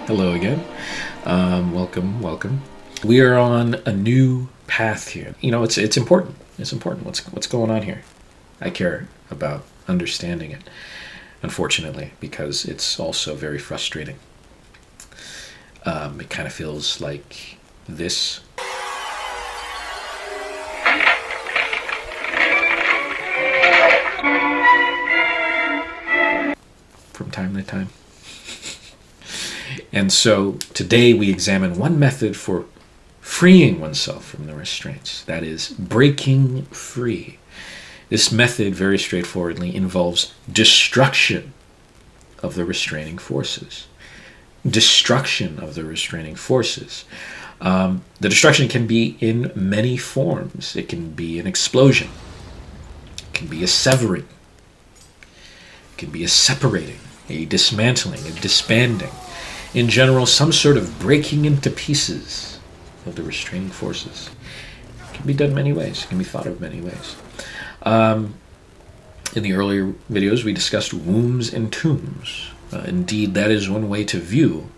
Hello again. Welcome. We are on a new path here. You know, it's important. It's important. What's going on here? I care about understanding it, unfortunately, because it's also very frustrating. It kind of feels like this. From time to time. And so today we examine one method for freeing oneself from the restraints. That is, breaking free. This method, very straightforwardly, involves destruction of the restraining forces. Destruction of the restraining forces. The destruction can be in many forms. It can be an explosion. It can be a severing. It can be a separating, a dismantling, a disbanding. In general, some sort of breaking into pieces of the restraining forces. It can be done many ways. It can be thought of many ways. In the earlier videos, we discussed wombs and tombs. Indeed, that is one way to view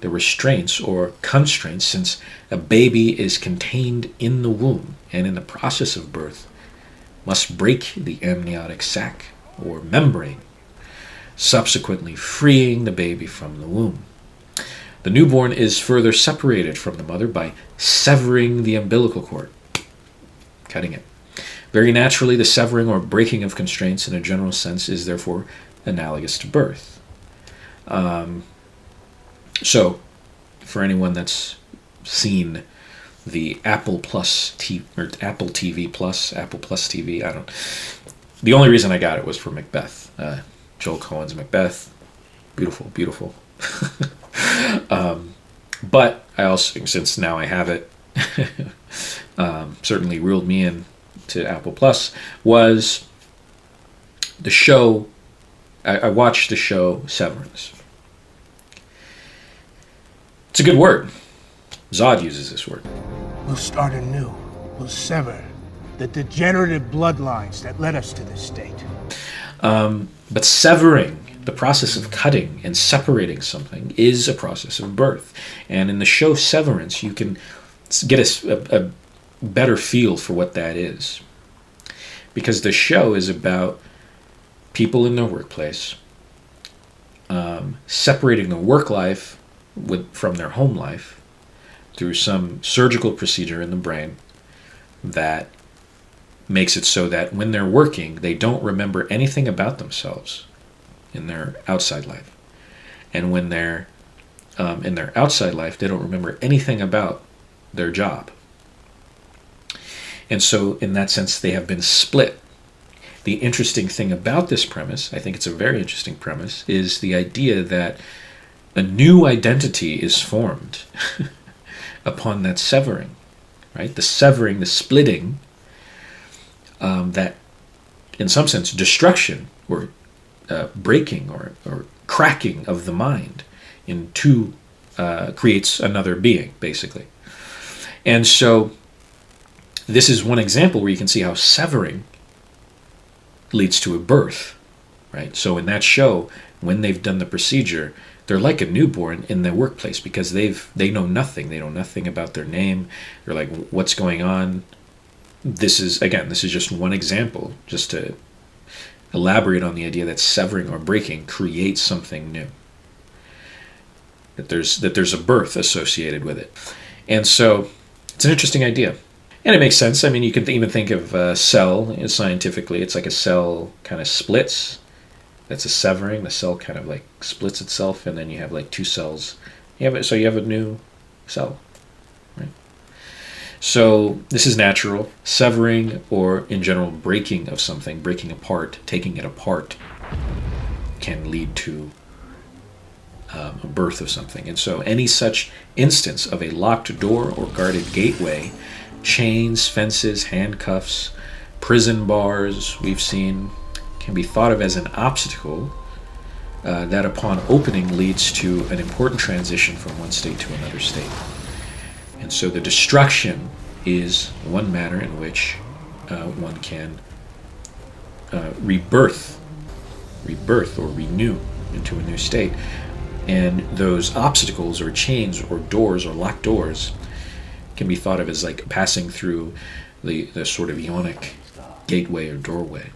the restraints or constraints, since a baby is contained in the womb and in the process of birth must break the amniotic sac or membrane, subsequently freeing the baby from the womb. The newborn is further separated from the mother by severing the umbilical cord, cutting it. Very naturally, the severing or breaking of constraints in a general sense is therefore analogous to birth. So, for anyone that's seen the Apple Plus or Apple TV Plus, Apple Plus TV, the only reason I got it was for Macbeth, Joel Coen's Macbeth. Beautiful. But I also, since now I have it, certainly reeled me in to Apple Plus, was the show. I watched the show Severance. It's a good word. Zod uses this word. We'll start anew. We'll sever the degenerative bloodlines that led us to this state. But severing, the process of cutting and separating something, is a process of birth. And in the show Severance, you can get a better feel for what that is. Because the show is about people in their workplace separating the work life from their home life through some surgical procedure in the brain that makes it so that when they're working, they don't remember anything about themselves in their outside life. And when they're in their outside life, they don't remember anything about their job. And so, in that sense, they have been split. The interesting thing about this premise, I think it's a very interesting premise, is the idea that a new identity is formed upon that severing, right? The severing, the splitting, that, in some sense, destruction or breaking or cracking of the mind in two creates another being, basically. And so this is one example where you can see how severing leads to a birth, right? So in that show, when they've done the procedure, they're like a newborn in their workplace because they know nothing. They know nothing about their name. They're like, what's going on? This is just one example, just to elaborate on the idea that severing or breaking creates something new. That there's a birth associated with it. And so it's an interesting idea. And it makes sense. I mean, you can even think of a cell scientifically. It's like a cell kind of splits. That's a severing. The cell kind of like splits itself, and then you have like two cells. So you have a new cell, right? So this is natural. Severing, or in general breaking of something, breaking apart, taking it apart, can lead to a birth of something. And so any such instance of a locked door or guarded gateway, chains, fences, handcuffs, prison bars, we've seen, can be thought of as an obstacle that upon opening leads to an important transition from one state to another state. And so the destruction is one manner in which one can rebirth or renew into a new state. And those obstacles or chains or doors or locked doors can be thought of as like passing through the sort of ionic gateway or doorway.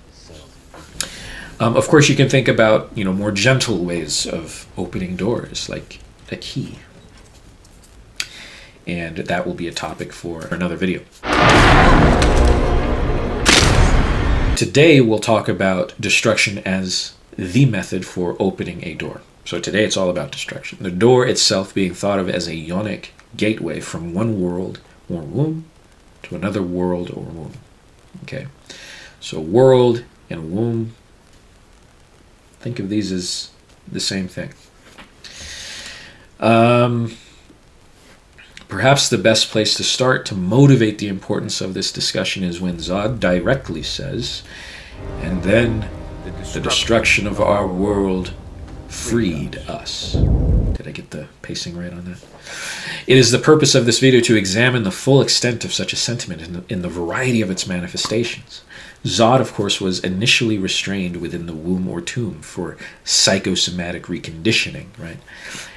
Of course, you can think about more gentle ways of opening doors, like a key. And that will be a topic for another video. Today, we'll talk about destruction as the method for opening a door. So today, it's all about destruction. The door itself being thought of as a ionic gateway from one world or womb to another world or womb. Okay, so world and womb, think of these as the same thing. Perhaps the best place to start to motivate the importance of this discussion is when Zod directly says, "And then the destruction of our world freed us." Did I get the pacing right on that? It is the purpose of this video to examine the full extent of such a sentiment in the variety of its manifestations. Zod, of course, was initially restrained within the womb or tomb for psychosomatic reconditioning, right?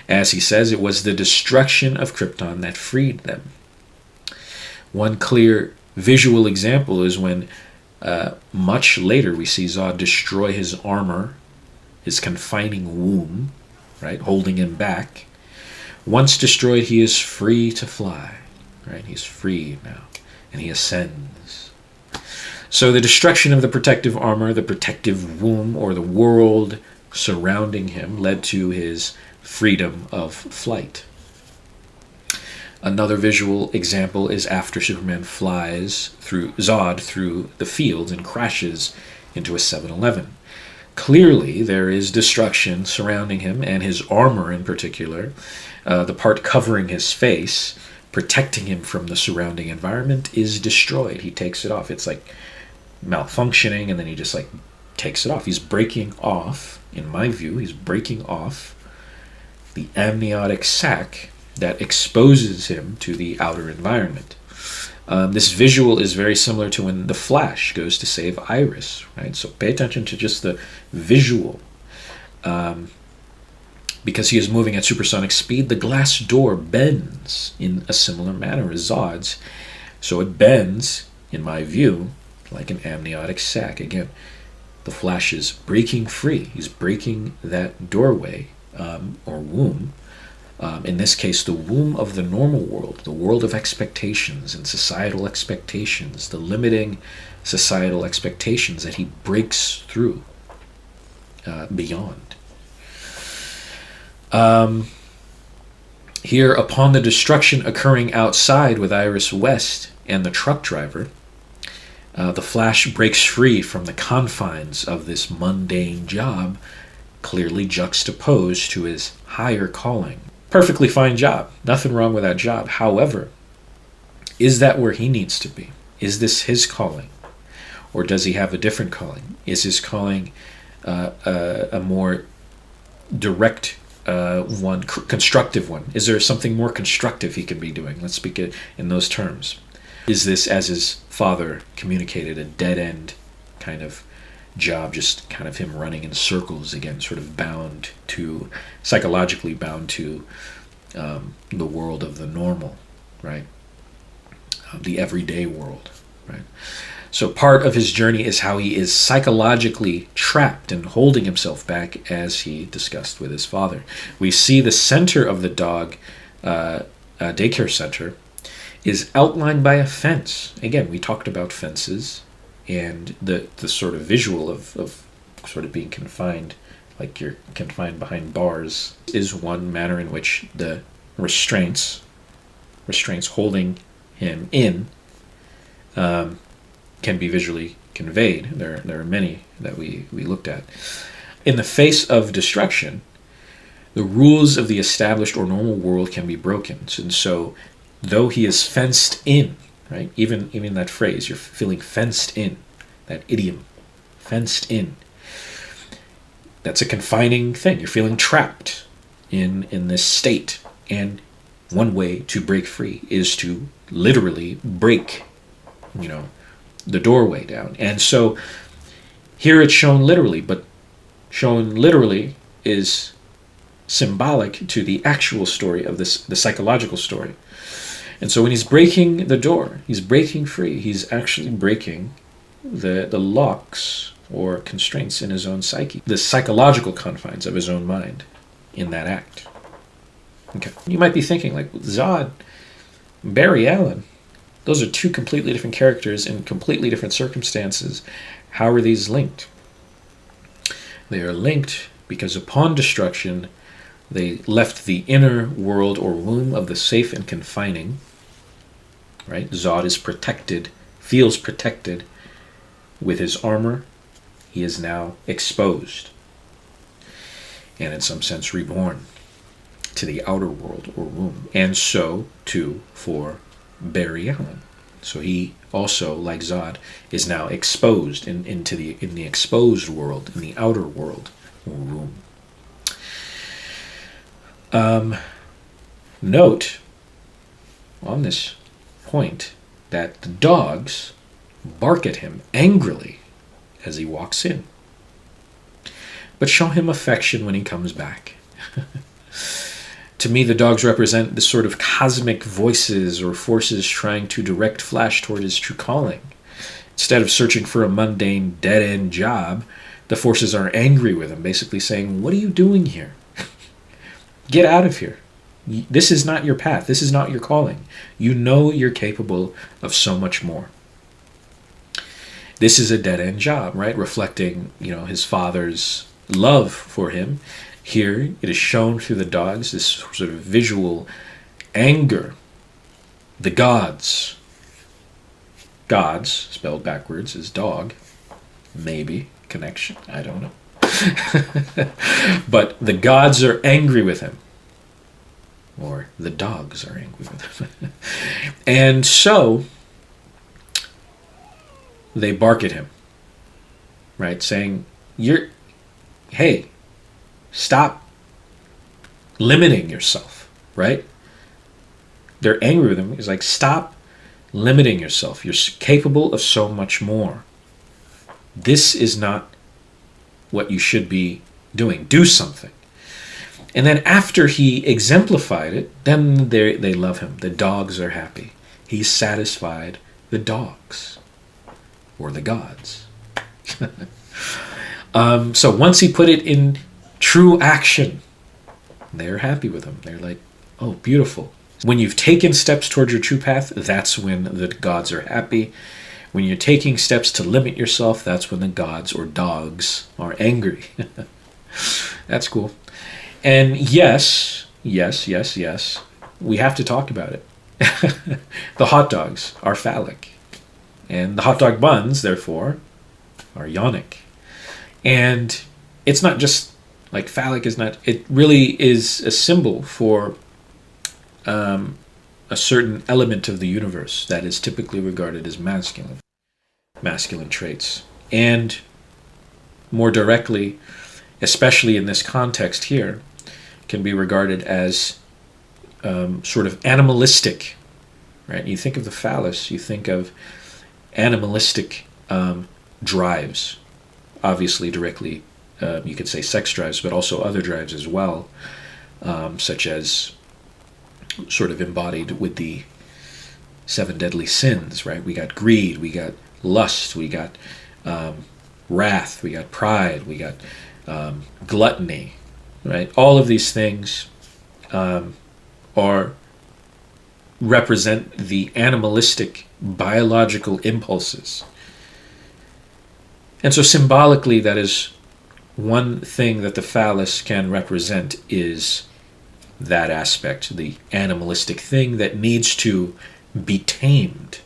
As he says, it was the destruction of Krypton that freed them. One clear visual example is when much later we see Zod destroy his armor, his confining womb, right, holding him back. Once destroyed, he is free to fly, right? He's free now, and he ascends. So the destruction of the protective armor, the protective womb, or the world surrounding him led to his freedom of flight. Another visual example is after Superman flies Zod through the fields and crashes into a 7-Eleven. Clearly, there is destruction surrounding him, and his armor in particular, the part covering his face, protecting him from the surrounding environment, is destroyed. He takes it off. It's like malfunctioning, and then he just like takes it off. He's breaking off, in my view, he's breaking off the amniotic sac that exposes him to the outer environment. This visual is very similar to when the Flash goes to save Iris, right? So pay attention to just the visual. Because he is moving at supersonic speed, the glass door bends in a similar manner as Zod's. So it bends, in my view, like an amniotic sac. Again, the Flash is breaking free. He's breaking that doorway, or womb. In this case, the womb of the normal world, the world of expectations and societal expectations, the limiting societal expectations that he breaks through beyond. Here, upon the destruction occurring outside with Iris West and the truck driver, the Flash breaks free from the confines of this mundane job, clearly juxtaposed to his higher calling. Perfectly fine job. Nothing wrong with that job. However, is that where he needs to be? Is this his calling? Or does he have a different calling? Is his calling a more direct one, constructive one? Is there something more constructive he can be doing? Let's speak it in those terms. Is this, as his father communicated, a dead-end kind of job, just kind of him running in circles again, sort of psychologically bound to the world of the normal, right? The everyday world, right? So part of his journey is how he is psychologically trapped and holding himself back, as he discussed with his father. We see the center of the dog daycare center is outlined by a fence. Again, we talked about fences and the sort of visual of sort of being confined, like you're confined behind bars, is one manner in which the restraints holding him in can be visually conveyed. There are many that we looked at. In the face of destruction, the rules of the established or normal world can be broken. And so, though he is fenced in, right? Even that phrase, you're feeling fenced in, that idiom, fenced in. That's a confining thing. You're feeling trapped in this state. And one way to break free is to literally break, the doorway down. And so here it's shown literally, but shown literally is symbolic to the actual story of this, the psychological story. And so when he's breaking the door, he's breaking free. He's actually breaking the locks or constraints in his own psyche, the psychological confines of his own mind in that act. Okay. You might be thinking, like, Zod, Barry Allen, those are two completely different characters in completely different circumstances. How are these linked? They are linked because upon destruction, they left the inner world or womb of the safe and confining. Right? Zod is protected, feels protected with his armor. He is now exposed and in some sense reborn to the outer world or womb. And so too for Barry Allen. So he also, like Zod, is now exposed in the exposed world, in the outer world or womb. Note on this point that the dogs bark at him angrily as he walks in, but show him affection when he comes back. To me, the dogs represent the sort of cosmic voices or forces trying to direct Flash toward his true calling. Instead of searching for a mundane, dead-end job, the forces are angry with him, basically saying, "What are you doing here? Get out of here. This is not your path. This is not your calling. You know you're capable of so much more." This is a dead-end job, right? Reflecting, his father's love for him. Here, it is shown through the dogs, this sort of visual anger. The gods, spelled backwards, is dog. Maybe connection, I don't know. But the gods are angry with him. Or the dogs are angry with him. And so, they bark at him, right? Saying, hey, stop limiting yourself, right? They're angry with him. He's like, stop limiting yourself. You're capable of so much more. This is not what you should be doing. Do something. And then after he exemplified it, then they love him. The dogs are happy. He's satisfied the dogs. Or the gods. So once he put it in true action, they're happy with him. They're like, oh, beautiful. When you've taken steps towards your true path, that's when the gods are happy. When you're taking steps to limit yourself, that's when the gods or dogs are angry. That's cool. And yes, we have to talk about it. The hot dogs are phallic. And the hot dog buns, therefore, are yonic. And it's not just like phallic is not, it really is a symbol for a certain element of the universe that is typically regarded as masculine traits. And more directly, especially in this context here, can be regarded as sort of animalistic, right? You think of the phallus, you think of animalistic drives, obviously directly, you could say sex drives, but also other drives as well, such as sort of embodied with the 7 deadly sins, right? We got greed, we got lust, we got wrath, we got pride, we got gluttony, right? All of these things represent the animalistic biological impulses. And so symbolically, that is one thing that the phallus can represent, is that aspect, the animalistic thing that needs to be tamed.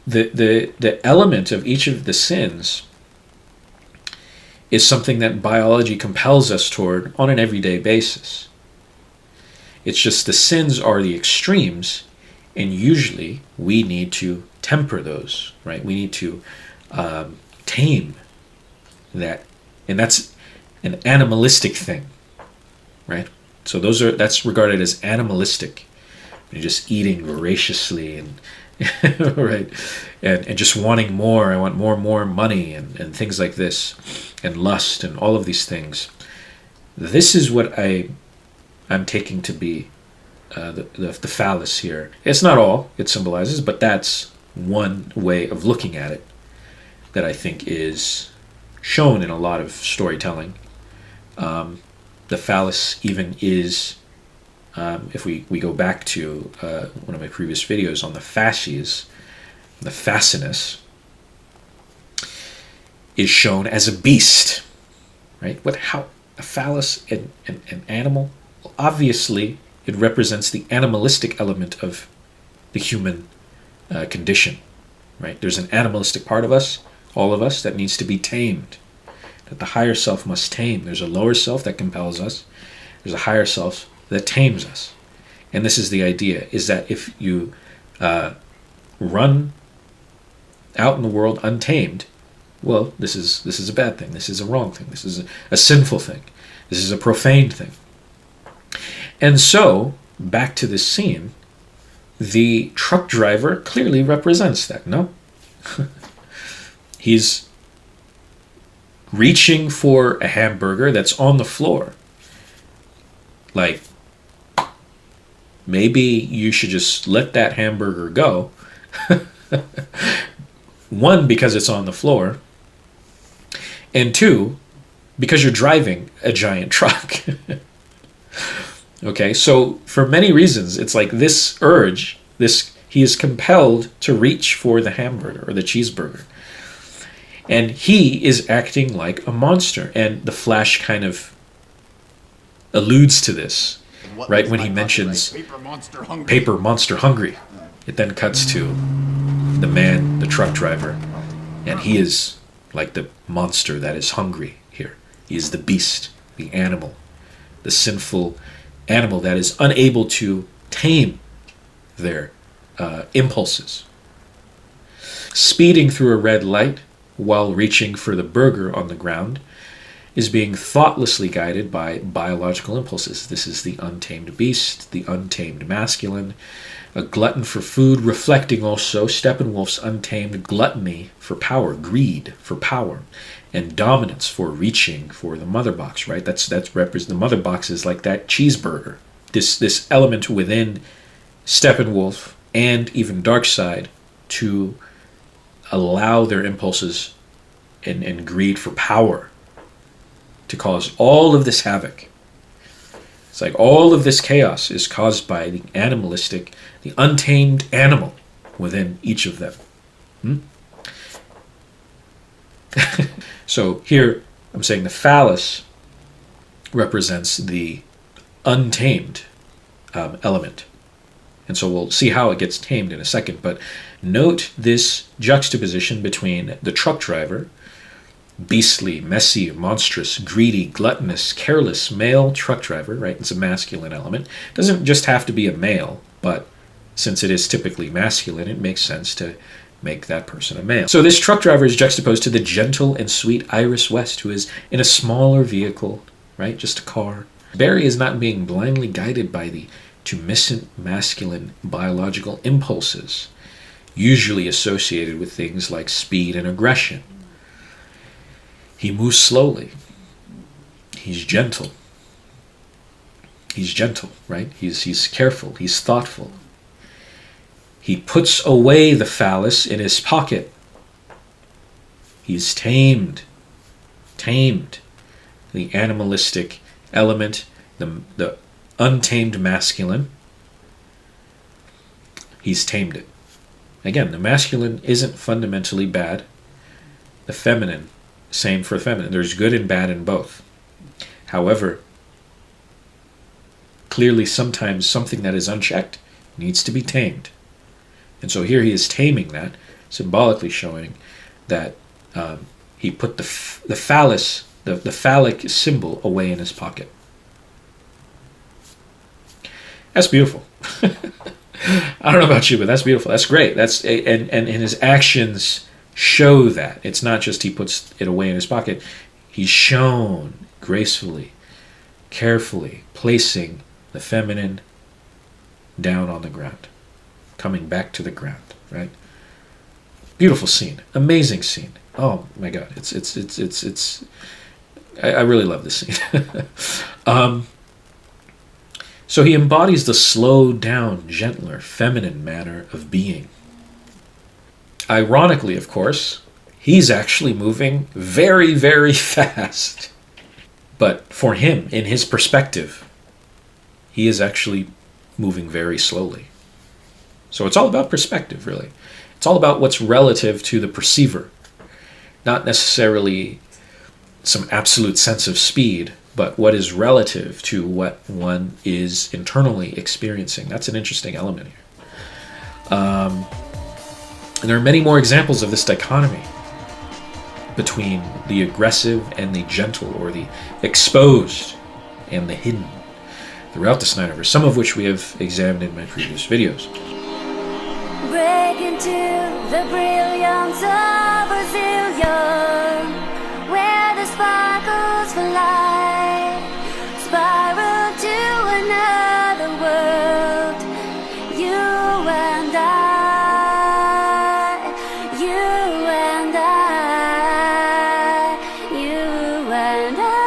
The element of each of the sins is something that biology compels us toward on an everyday basis. It's just the sins are the extremes, and usually we need to temper those, right? We need to tame that, and that's an animalistic thing, right? So that's regarded as animalistic. You're just eating voraciously and right, and just wanting more. I want more money and things like this, and lust and all of these things. This is what I I'm taking to be the phallus here. It's not all it symbolizes, but that's one way of looking at it that I think is shown in a lot of storytelling. The phallus even is, if we go back to one of my previous videos on the fasces, the fascinus is shown as a beast, right? How a phallus, an animal? Well, obviously, it represents the animalistic element of the human condition, right? There's an animalistic part of us, all of us, that needs to be tamed, that the higher self must tame. There's a lower self that compels us. There's a higher self that tames us. And this is the idea, is that if you run out in the world untamed, well, this is a bad thing. This is a wrong thing. This is a sinful thing. This is a profane thing. And so, back to this scene, the truck driver clearly represents that, no? He's reaching for a hamburger that's on the floor. Like, maybe you should just let that hamburger go. One, because it's on the floor. And two, because you're driving a giant truck. Okay, so for many reasons, it's like this urge, he is compelled to reach for the hamburger or the cheeseburger. And he is acting like a monster. And the Flash kind of alludes to this, right, when he mentions paper monster hungry. It then cuts to the man, the truck driver, and he is like the monster that is hungry here. He is the beast, the animal, the sinful animal that is unable to tame their impulses. Speeding through a red light while reaching for the burger on the ground is being thoughtlessly guided by biological impulses. This is the untamed beast, the untamed masculine, a glutton for food, reflecting also Steppenwolf's untamed gluttony for power, greed for power, and dominance for reaching for the mother box, right? That's the mother box is like that cheeseburger. This element within Steppenwolf and even Darkseid to allow their impulses and greed for power to cause all of this havoc. It's like all of this chaos is caused by the animalistic, the untamed animal within each of them. So here I'm saying the phallus represents the untamed element. And so we'll see how it gets tamed in a second. But note this juxtaposition between the truck driver, beastly, messy, monstrous, greedy, gluttonous, careless, male truck driver, right? It's a masculine element. It doesn't just have to be a male, but since it is typically masculine, it makes sense to make that person a male. So this truck driver is juxtaposed to the gentle and sweet Iris West, who is in a smaller vehicle, right? Just a car. Barry is not being blindly guided by the tumescent masculine biological impulses, usually associated with things like speed and aggression. He moves slowly. He's gentle. He's gentle, right? He's careful. He's thoughtful. He puts away the phallus in his pocket. He's tamed. Tamed. The animalistic element, the untamed masculine. He's tamed it. Again, the masculine isn't fundamentally bad. The feminine, same for feminine. There's good and bad in both. However, clearly sometimes something that is unchecked needs to be tamed. And so here he is taming that, symbolically showing that he put the phallus, the phallic symbol away in his pocket. That's beautiful. I don't know about you, but that's beautiful. That's great. And his actions show that. It's not just he puts it away in his pocket. He's shown gracefully, carefully placing the feminine down on the ground, coming back to the ground, right? Beautiful scene, amazing scene. Oh my God, it's I really love this scene. So he embodies the slowed down, gentler, feminine manner of being. Ironically, of course, he's actually moving very, very fast. But for him, in his perspective, he is actually moving very slowly. So it's all about perspective, really. It's all about what's relative to the perceiver, not necessarily some absolute sense of speed, but what is relative to what one is internally experiencing. That's an interesting element here. And there are many more examples of this dichotomy between the aggressive and the gentle, or the exposed and the hidden, throughout the SnyderVerse, some of which we have examined in my previous videos. Break into the brilliance of a zillion, where the sparkles fly, spiral to another world. You and I, you and I, you and I.